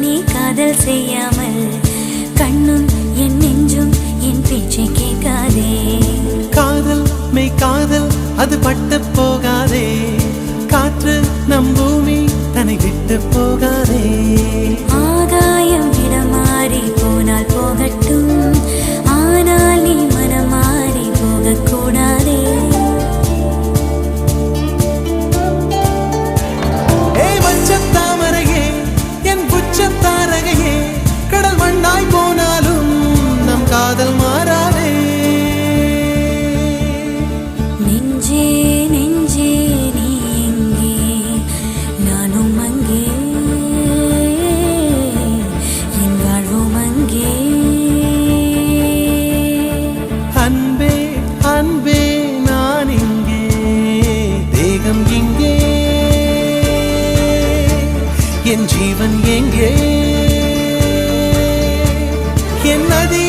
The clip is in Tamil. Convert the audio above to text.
நீ காதல் செய்யாமல் கண்ணும் என் நெஞ்சும் என் பேச்சை கேட்காதே. காதல் மெய் காதல் அது பட்டு போகாதே, காற்று நம் பூமி தன்னை விட்டு போகாதே. ஆகாயம் இடமாறி போனால் போகட்டும், ஆனால் நீ மனமாறி போகக்கூடாதே. தாமரையே என் புச்சத்தாரகையே, கடல் மண்ணாய் போனாலும் நம் காதல் மாறாதே. நெஞ்சே நெஞ்சே நீ எங்கே, நானும் அங்கே, என் வாழ்வும் அங்கே. அன்பே அன்பே நான் இங்கே, தேகம் இங்கே, என் ஜீவன் எங்கே, என் நதி